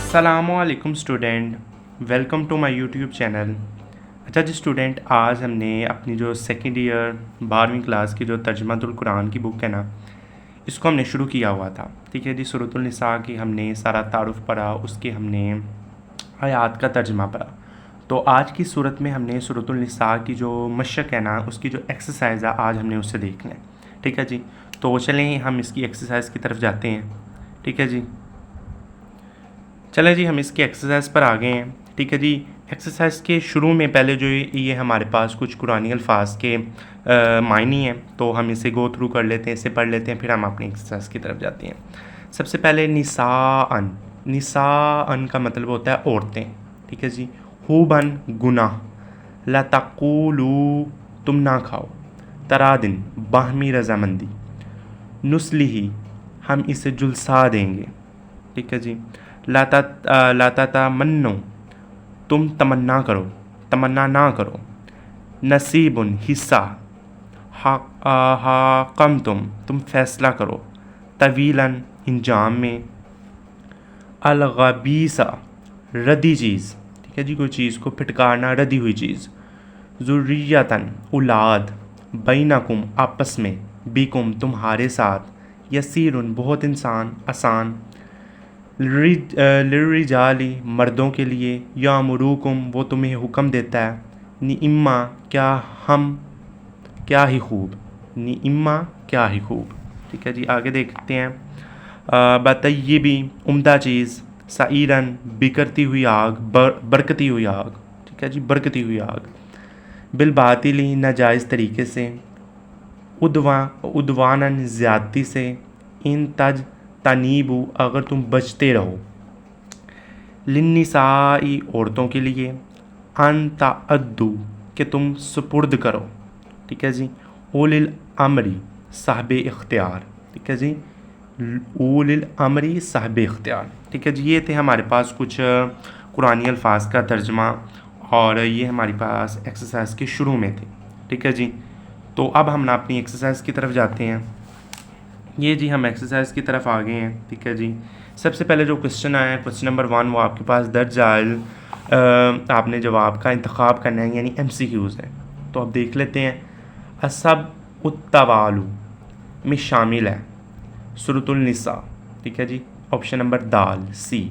अस्सलामुअलैकुम student, welcome to my YouTube channel. अच्छा जी स्टूडेंट, आज हमने अपनी जो सेकेंड ईयर 12वीं क्लास की जो तर्जुमातुल कुरान की बुक है ना, इसको हमने शुरू किया हुआ था। ठीक है जी, सूरतुल निसा की हमने सारा तारुफ पढ़ा, उसके हमने आयात का तर्जमा पढ़ा। तो आज की सूरत में हमने सूरतुल निसा की जो मशक है ना, उसकी जो एक्सरसाइज है आज हमने उससे देखना है। ठीक है जी, तो चलें हम इसकी एक्सरसाइज की तरफ जाते हैं। ठीक है जी, चलें जी हम इसकी एक्सरसाइज पर आ गए हैं। ठीक है जी, एक्सरसाइज के शुरू में पहले जो ये हमारे पास कुछ कुरानी अल्फाज के मायनी हैं, तो हम इसे गो थ्रू कर लेते हैं, इसे पढ़ लेते हैं, फिर हम अपनी एक्सरसाइज की तरफ जाते हैं। सबसे पहले निसाअन, निसाअन का मतलब होता है औरतें। ठीक है जी, हुबन गुनाह, लतक़ूलू तुम ना खाओ, तरादिन बाहमी रजामंदी, नुस्लिही हम इसे जुलसा देंगे। ठीक है जी, लाता मन्नो तुम तमन्ना करो, तमन्ना ना करो, नसीबुन हिस्सा, हाकम तुम फैसला करो, तवीलन इंजाम में, अलगबीसा रद्दी चीज़। ठीक है जी, कोई चीज़ को फिटकारना, रद्दी हुई चीज़, ज़ुर्रियतन औलाद, बैनकुम आपस में, बिकुम तुम्हारे साथ, यसीरुन बहुत इंसान आसान, लिरिजाली मर्दों के लिए, या मुरुकुम वो तुम्हें हुक्म देता है, निइम्मा क्या ही खूब, निइम्मा क्या ही खूब। ठीक है जी, आगे देखते हैं। बताइए भी उम्दा चीज़, साइरन बिकरती हुई आग, बरकती हुई आग। ठीक है जी, बरकती हुई आग, बिलबातिली नाजायज़ तरीके से, उदवानन ज़्यादती से, इन तज तनीबू अगर तुम बचते रहो, लिन्निसाई औरतों के लिए, अन तअद्दू कि तुम सुपुर्द करो। ठीक है जी, उलिल अमरी साहब इख्तियार। ठीक है जी, उलिल अमरी साहब इख्तियार। ठीक है जी, ये थे हमारे पास कुछ कुरानी अल्फाज का तर्जमा, और ये हमारे पास एक्सरसाइज के शुरू में थे। ठीक है जी, तो अब हम ना अपनी एक्सरसाइज की तरफ जाते हैं। ये जी हम एक्सरसाइज की तरफ आ गए हैं। ठीक है जी, सबसे पहले जो क्वेश्चन आया है, क्वेश्चन नंबर 1, वो आपके पास दर्ज आयल, आपने जवाब का इंतखाब करना है, यानी MCQs है। तो अब देख लेते हैं। असब उत्तवालु में शामिल है सूरतुल निसा। ठीक है जी, ऑप्शन नंबर दाल सी।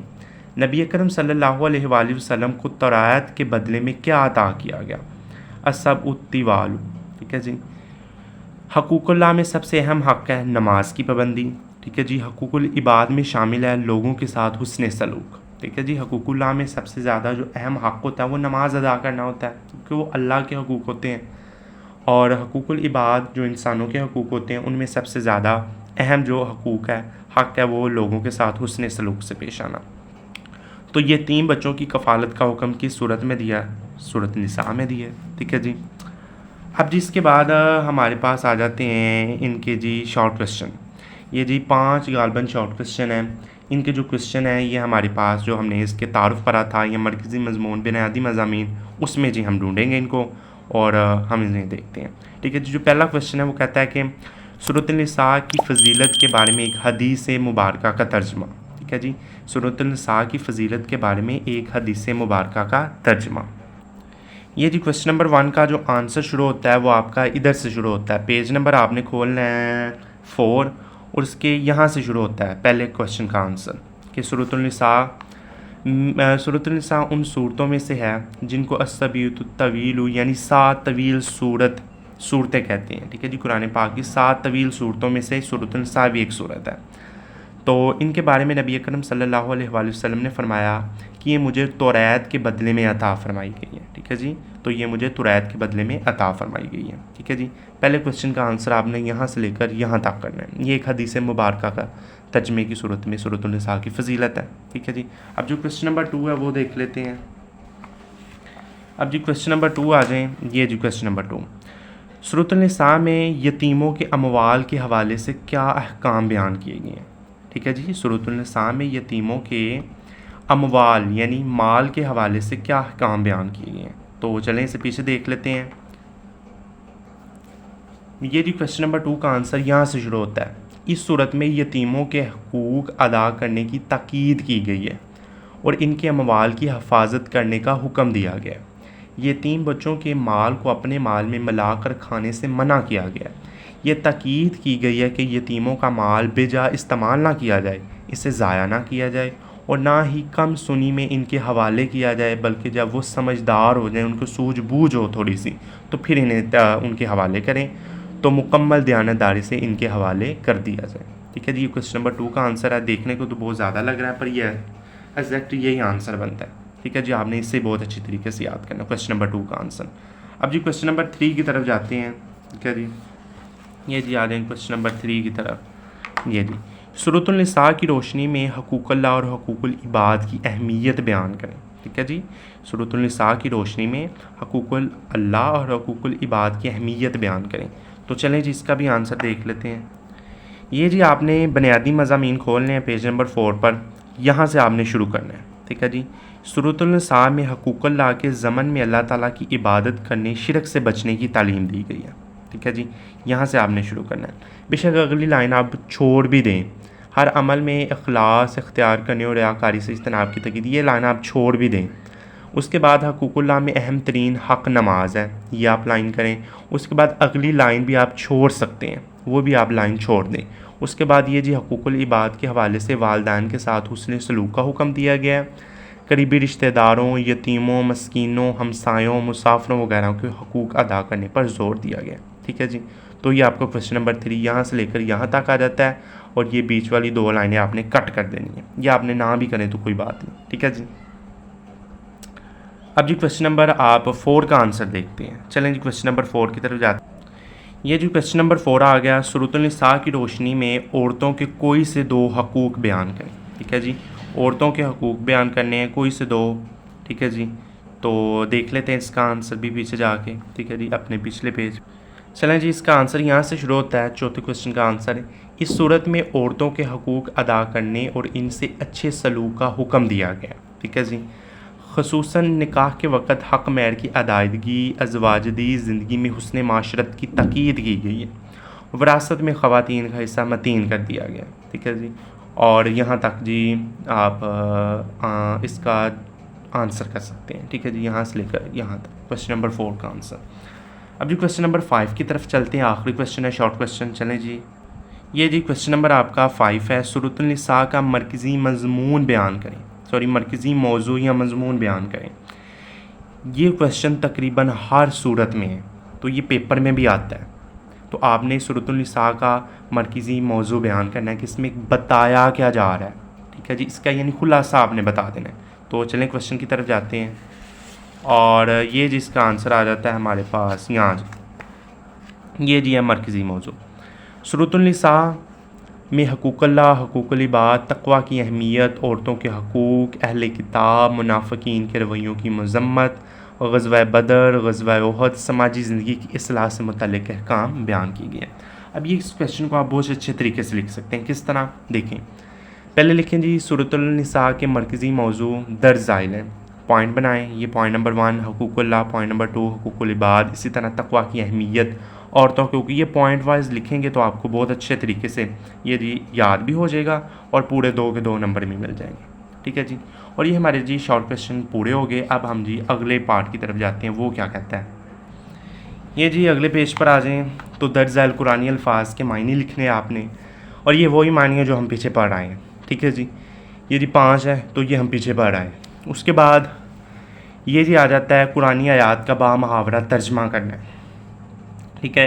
नबी अकरम सल्लल्लाहु अलैहि वसल्लम को तौरात के बदले में क्या अता किया गया? असब उत्तिवालु। ठीक है जी, हकूक़ुल्लाह में सबसे अहम हक़ है नमाज की पाबंदी। ठीक है जी, हकूक़ुल इबाद में शामिल है लोगों के साथ हुस्न सलूक। ठीक है जी, हकूक़ुल्लाह में सबसे ज़्यादा जो अहम हक़ होता है वो नमाज अदा करना होता है, क्योंकि वो अल्लाह के हकूक़ होते हैं। और हकूक़ुल इबाद जो इंसानों के हकूक़ होते हैं, उनमें सबसे ज़्यादा अहम जो हकूक़ है, हक़ है, वो लोगों के साथ हुस्न सलूक से पेश आना। तो ये 3 बच्चों की कफ़ालत का हुक्म किस सूरत में दिया? सूरत निसा में दिया। ठीक है जी, अब जिसके बाद हमारे पास आ जाते हैं इनके जी शॉर्ट क्वेश्चन। ये जी 5 गालबन शॉर्ट क्वेश्चन हैं। इनके जो क्वेश्चन हैं ये हमारे पास जो हमने इसके तारुफ पढ़ा था, या मरकज़ी मज़मून बुनियादी मज़ामीन, उसमें जी हम ढूंढेंगे इनको और हम इन्हें देखते हैं। ठीक है जी, जो पहला क्वेश्चन है वो कहता है कि सूरत निसा की फ़जीलत के बारे में एक हदीस मुबारका का तर्जमा। ठीक है जी, सूरत निसा की फ़जीलत के बारे में एक हदीस मुबारका का तर्जमा। ये जी क्वेश्चन नंबर 1 का जो आंसर शुरू होता है वो आपका इधर से शुरू होता है। पेज नंबर आपने खोलना है 4, और उसके यहाँ से शुरू होता है पहले क्वेश्चन का आंसर, कि सूरतुल निसा उन सूरतों में से है जिनको अस्सबीयतु तवील, यानी 7 तवील सूरतें कहते हैं। ठीक है जी, कुरान पाक की 7 तवील सूरतों में से सूरतुल निसा भी एक सूरत है। तो इनके बारे में नबी अकरम सल्लल्लाहु अलैहि वसल्लम ने फरमाया कि ये मुझे तौरात के बदले में अता फरमाई गई है। ठीक है जी, तो ये मुझे तौरात के बदले में अता फरमाई गई है। ठीक है जी, पहले क्वेश्चन का आंसर आपने यहाँ से लेकर यहाँ तक करना है। ये एक हदीस मुबारका का तर्जमे की सूरत में सूरतुल निसा की फ़जीलत है। ठीक है जी, अब जो क्वेश्चन नंबर 2 है वो देख लेते हैं। अब जी क्वेश्चन नंबर 2 आ जाएँ। ये जी क्वेश्चन नंबर 2, सूरतुल निसा में यतीमों के अमवाल के हवाले से क्या अहकाम बयान किए गए हैं? ठीक है जी, सूरतुल निसा में यतीमों के अमवाल यानी माल के हवाले से क्या अहकाम बयान किए गए हैं? तो चलें इसे पीछे देख लेते हैं। ये जी क्वेश्चन नंबर 2 का आंसर यहाँ से शुरू होता है। इस सूरत में यतीमों के हकूक़ अदा करने की ताकीद की गई है और इनके अमवाल की हिफाजत करने का हुक्म दिया गया। यतीम बच्चों के माल को अपने माल में मिलाकर खाने से मना किया गया। ये ताकीद की गई है कि यतीमों का माल बेजा इस्तेमाल ना किया जाए, इसे ज़ाया ना किया जाए और ना ही कम सुनी में इनके हवाले किया जाए, बल्कि जब वो समझदार हो जाए, उनको सूझबूझ हो थोड़ी सी, तो फिर इन्हें उनके हवाले करें, तो मुकम्मल दयानतदारी से इनके हवाले कर दिया जाए। ठीक है जी, ये क्वेश्चन नंबर 2 का आंसर है। देखने को तो बहुत ज़्यादा लग रहा है, पर यह एग्जैक्ट यही आंसर बनता है। ठीक है जी, आपने इससे बहुत अच्छी तरीके से याद करना क्वेश्चन नंबर 2 का आंसर। अब जी क्वेश्चन नंबर 3 की तरफ जाते हैं। ठीक है जी, ये जी आ जाए क्वेश्चन नंबर 3 की तरफ। ये जी, सूरतुल निसा की रोशनी में हकूक़ुल्लाह और हकूक़ुल इबाद की अहमियत बयान करें। ठीक है जी, सूरतुल निसा की रोशनी में हकूक़ुल अल्लाह और हकूक़ुल इबाद की अहमियत बयान करें। तो चलें जी, इसका भी आंसर देख लेते हैं। ये जी आपने बुनियादी मज़ामीन खोलने हैं पेज नंबर 4 पर, यहाँ से आपने शुरू करना है। ठीक है जी, सूरतुल निसा में हकूक़ुल्लाह के ज़मन में अल्लाह ताला की इबादत करने, शिरक से बचने की तालीम दी गई है। ठीक है जी, यहाँ से आपने शुरू करना है। बेशक अगली लाइन आप छोड़ भी दें, हर अमल में इखलास इख्तियार करने और रियाकारी से इज्तनाब की तकीद, ये लाइन आप छोड़ भी दें। उसके बाद हकूक़ुल्लाह में अहम तरीन हक़ नमाज है, ये आप लाइन करें। उसके बाद अगली लाइन भी आप छोड़ सकते हैं, वो भी आप लाइन छोड़ दें। उसके बाद ये जी हकूक़ुल इबाद के हवाले से वालिदैन के साथ हुस्न सलूक का हुक्म दिया गया है। करीबी रिश्तेदारों, यतीमों, मस्कीनों, हमसायों, मुसाफिरों वगैरह के हकूक़ अदा करने पर ज़ोर दिया गया। ठीक है जी, तो ये आपका क्वेश्चन नंबर 3 यहाँ से लेकर यहाँ तक आ जाता है, और ये बीच वाली 2 लाइनें आपने कट कर देनी है, या आपने ना भी करें तो कोई बात नहीं। ठीक है जी, अब जी क्वेश्चन नंबर आप 4 का आंसर देखते हैं। चलें जी क्वेश्चन नंबर 4 की तरफ जाते हैं। ये जो क्वेश्चन नंबर 4 आ गया, सूरतुल निसा की रोशनी में औरतों के कोई से 2 हकूक़ बयान करें। ठीक है जी, औरतों के हकूक़ बयान करने हैं, कोई से 2। ठीक है जी, तो देख लेते हैं इसका आंसर भी पीछे जाके। ठीक है जी, अपने पिछले पेज। चलें जी, इसका आंसर यहाँ से शुरू होता है। चौथे क्वेश्चन का आंसर है, इस सूरत में औरतों के हकूक़ अदा करने और इनसे अच्छे सलूक का हुक्म दिया गया। ठीक है जी, ख़ुसूसन निकाह के वक़्त हक़ महर की अदायगी, अज़वाजदी ज़िंदगी में हुस्न माशरत की ताकीद की गई है। विरासत में ख़वातीन का हिस्सा मतीन कर दिया गया। ठीक है जी, और यहाँ तक जी आप इसका आंसर कर सकते हैं। ठीक है जी, यहाँ से लेकर यहाँ तक क्वेश्चन नंबर 4 का आंसर। अब जी क्वेश्चन नंबर 5 की तरफ चलते हैं, आखिरी क्वेश्चन है, शॉर्ट क्वेश्चन। चलें जी, ये जी क्वेश्चन नंबर आपका 5 है, सूरतुल निसा का मरकज़ी मज़मून बयान करें, मरकज़ी मौजू या मज़मून बयान करें। ये क्वेश्चन तकरीबन हर सूरत में है, तो ये पेपर में भी आता है। तो आपने सूरतुल निसा का मरकज़ी मौजू बयान करना है कि इसमें बताया क्या जा रहा है। ठीक है जी, इसका यानी खुलासा आपने बता देना है। तो चलें क्वेश्चन की तरफ जाते हैं, और ये जिसका आंसर आ जाता है हमारे पास यहाँ जी, ये जी है मरकज़ी मौजू। सूरतुल निसा में हकूक़ुल्लाह, हकूक़ुल इबाद, तक़वा की अहमियत, औरतों के हकूक़, अहले किताब, मुनाफ़िकीन के रवैयों की मज़म्मत, ग़ज़वा बदर, ग़ज़वा उहद, समाजी ज़िंदगी की इस्लाह से मुतल्लिक़ अहकाम बयान किए गए हैं। अब ये इस क्वेश्चन को आप बहुत अच्छे तरीके से लिख सकते हैं। किस तरह देखें, पहले लिखें जी सूरतुल निसा के मरकज़ी मौजू दर्ज ज़ाइल है, पॉइंट बनाएं। ये पॉइंट नंबर 1 हकूक़ुल्लाह, पॉइंट नंबर 2 हकूक़ुल इबाद, इसी तरह तक़वा की अहमियत, औरतों क्योंकि ये पॉइंट वाइज लिखेंगे तो आपको बहुत अच्छे तरीके से ये जी याद भी हो जाएगा और पूरे 2 के 2 नंबर भी मिल जाएंगे। ठीक है जी, और ये हमारे जी शॉर्ट क्वेश्चन पूरे हो गए। अब हम जी अगले पार्ट की तरफ जाते हैं, वो क्या कहता है। ये जी अगले पेज पर आ जाएँ तो दर्ज ज़ाइल कुरानी अल्फाज के मायने लिखने हैं आपने, और ये वही मायने हैं जो हम पीछे पढ़ आए हैं। ठीक है जी, ये जी 5 है तो ये हम पीछे पढ़ आए हैं। उसके बाद ये जी आ जाता है कुरानी आयात का बामुहावरा तर्जमा करना है। ठीक है,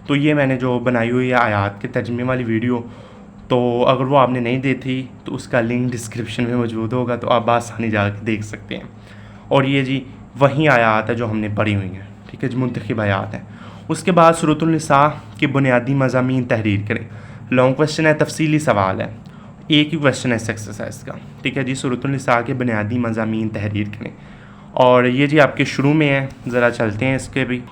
तो ये मैंने जो बनाई हुई है आयात के तर्जमे वाली वीडियो, तो अगर वो आपने नहीं देखी तो उसका लिंक डिस्क्रिप्शन में मौजूद होगा, तो आप आसानी जाकर देख सकते हैं। और ये जी वही आयात है जो हमने पढ़ी हुई है। ठीक है जी, मुंतखब आयात है। उसके बाद सूरतुल निसा के बुनियादी मज़ामीन तहरीर करें। लॉन्ग क्वेश्चन है, तफसीली सवाल है, एक ही क्वेश्चन है इस एक्सरसाइज का। ठीक है जी, सूरतुल निसा के बुनियादी मज़ामीन तहरीर करें, और ये जी आपके शुरू में है, ज़रा चलते हैं इसके भी।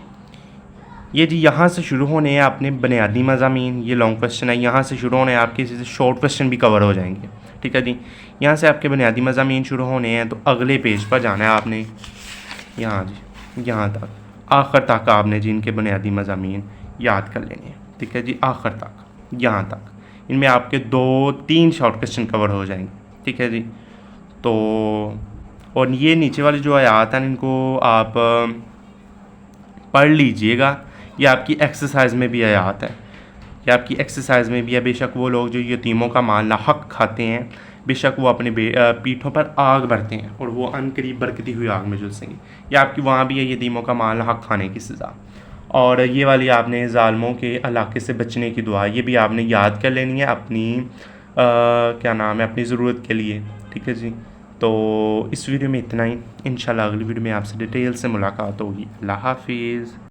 ये जी यहाँ से शुरू होने हैं अपने बुनियादी मज़ामीन, ये लॉन्ग क्वेश्चन है, यहाँ से शुरू होने हैं आपके, इसी से शॉर्ट क्वेश्चन भी कवर हो जाएंगे। ठीक है जी, यहाँ से आपके बुनियादी मज़ामीन शुरू होने हैं, तो अगले पेज पर जाना है आपने, यहाँ जी यहाँ तक, आखिर तक आपने जी इनके बुनियादी मज़ामीन याद कर लेने हैं। ठीक है जी, आखिर तक, यहाँ तक, इनमें आपके 2-3 शॉर्ट क्वेश्चन कवर हो जाएंगे। ठीक है जी, तो और ये नीचे वाली जो आयात हैं इनको आप पढ़ लीजिएगा। ये आपकी एक्सरसाइज में भी आयात है, ये आपकी एक्सरसाइज में भी है। बेशक वो लोग जो यतीमों का माल नाहक खाते हैं, बेशक वो अपने पीठों पर आग भरते हैं और वो अनकरीब बरकती हुई आग में झुलसेंगे। ये आपकी वहाँ भी है यतीमों का माल नाहक खाने की सज़ा। और ये वाली आपने ज़ालमों के इलाके से बचने की दुआ, ये भी आपने याद कर लेनी है अपनी क्या नाम है, अपनी ज़रूरत के लिए। ठीक है जी। तो इस वीडियो में इतना ही। इंशाल्लाह अगली वीडियो में आपसे डिटेल से मुलाकात होगी। अल्लाह हाफिज़।